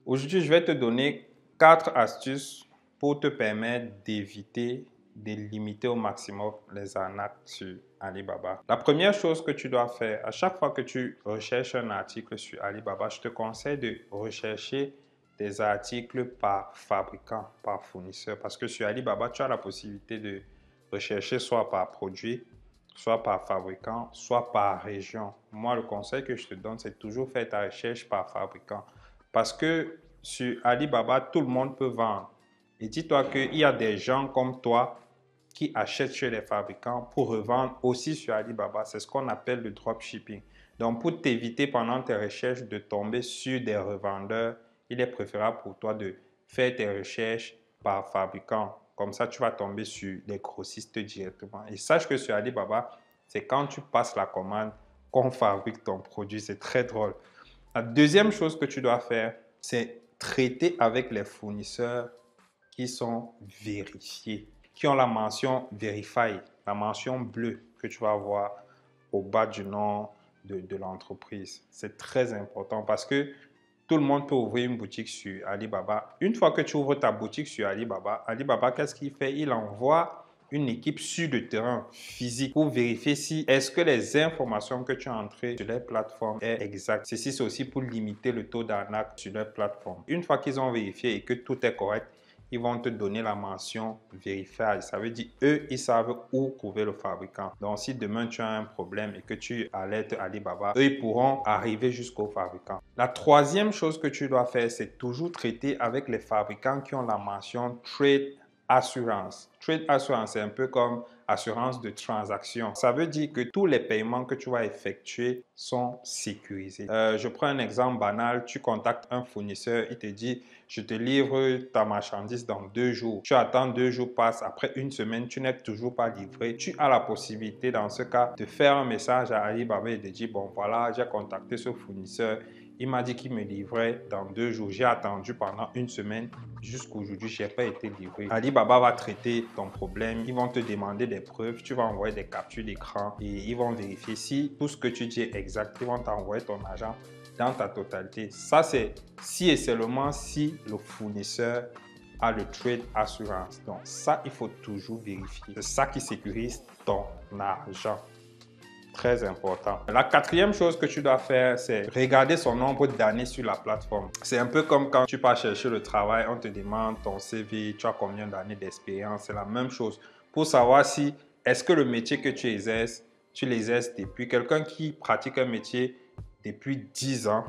Aujourd'hui, je vais te donner 4 astuces pour te permettre d'éviter, de limiter au maximum les arnaques sur Alibaba. La première chose que tu dois faire, à chaque fois que tu recherches un article sur Alibaba, je te conseille de rechercher des articles par fabricant, par fournisseur. Parce que sur Alibaba, tu as la possibilité de rechercher soit par produit, soit par fabricant, soit par région. Moi, le conseil que je te donne, c'est toujours faire ta recherche par fabricant. Parce que sur Alibaba, tout le monde peut vendre. Et dis-toi qu'il y a des gens comme toi qui achètent chez les fabricants pour revendre aussi sur Alibaba. C'est ce qu'on appelle le dropshipping. Donc, pour t'éviter pendant tes recherches de tomber sur des revendeurs, il est préférable pour toi de faire tes recherches par fabricant. Comme ça, tu vas tomber sur les grossistes directement. Et sache que sur Alibaba, c'est quand tu passes la commande qu'on fabrique ton produit. C'est très drôle. La deuxième chose que tu dois faire, c'est traiter avec les fournisseurs qui sont vérifiés, qui ont la mention Verify, la mention bleue que tu vas voir au bas du nom de l'entreprise. C'est très important parce que tout le monde peut ouvrir une boutique sur Alibaba. Une fois que tu ouvres ta boutique sur Alibaba, Alibaba, qu'est-ce qu'il fait? Il envoie une équipe sur le terrain physique pour vérifier si est-ce que les informations que tu as entrées sur leur plateforme est exact. Ceci, c'est aussi pour limiter le taux d'arnaque sur leur plateforme. Une fois qu'ils ont vérifié et que tout est correct, ils vont te donner la mention Verify. Ça veut dire, eux, ils savent où trouver le fabricant. Donc, si demain tu as un problème et que tu alertes Alibaba, eux, ils pourront arriver jusqu'au fabricant. La troisième chose que tu dois faire, c'est toujours traiter avec les fabricants qui ont la mention Trade Assurance. Trade Assurance, c'est un peu comme assurance de transaction. Ça veut dire que tous les paiements que tu vas effectuer sont sécurisés. Je prends un exemple banal. Tu contactes un fournisseur, il te dit, je te livre ta marchandise dans 2 jours. Tu attends 2 jours passent. Après une semaine, tu n'es toujours pas livré. Tu as la possibilité, dans ce cas, de faire un message à Alibaba et de dire, bon voilà, j'ai contacté ce fournisseur. Il m'a dit qu'il me livrait dans 2 jours. J'ai attendu pendant une semaine. Jusqu'aujourd'hui, je n'ai pas été livré. Alibaba va traiter ton problème. Ils vont te demander des preuves. Tu vas envoyer des captures d'écran et ils vont vérifier si tout ce que tu dis est exact. Ils vont t'envoyer ton argent dans ta totalité. Ça, c'est si et seulement si le fournisseur a le Trade Assurance. Donc, ça, il faut toujours vérifier. C'est ça qui sécurise ton argent. Très important. La quatrième chose que tu dois faire, c'est regarder son nombre d'années sur la plateforme. C'est un peu comme quand tu pars chercher le travail, on te demande ton CV, tu as combien d'années d'expérience. C'est la même chose pour savoir si est-ce que le métier que tu l'exerces depuis. Quelqu'un qui pratique un métier depuis 10 ans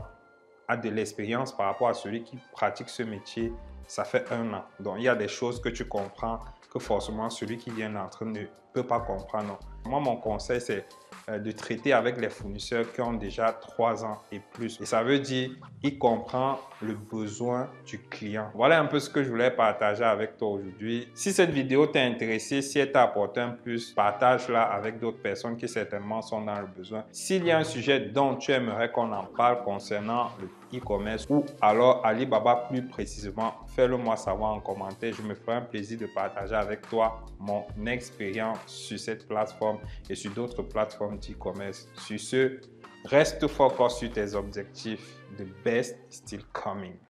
a de l'expérience par rapport à celui qui pratique ce métier, ça fait 1 an. Donc, il y a des choses que tu comprends que forcément celui qui vient d'entrer ne peut pas comprendre. Moi, mon conseil, c'est de traiter avec les fournisseurs qui ont déjà 3 ans et plus. Et ça veut dire qu'il comprend le besoin du client. Voilà un peu ce que je voulais partager avec toi aujourd'hui. Si cette vidéo t'a intéressé, si elle t'a apporté un plus, partage-la avec d'autres personnes qui certainement sont dans le besoin. S'il y a un sujet dont tu aimerais qu'on en parle concernant le e-commerce ou alors Alibaba plus précisément, fais-le moi savoir en commentaire. Je me ferai un plaisir de partager avec toi mon expérience sur cette plateforme et sur d'autres plateformes d'e-commerce. Sur ce, reste focus sur tes objectifs. The best still coming.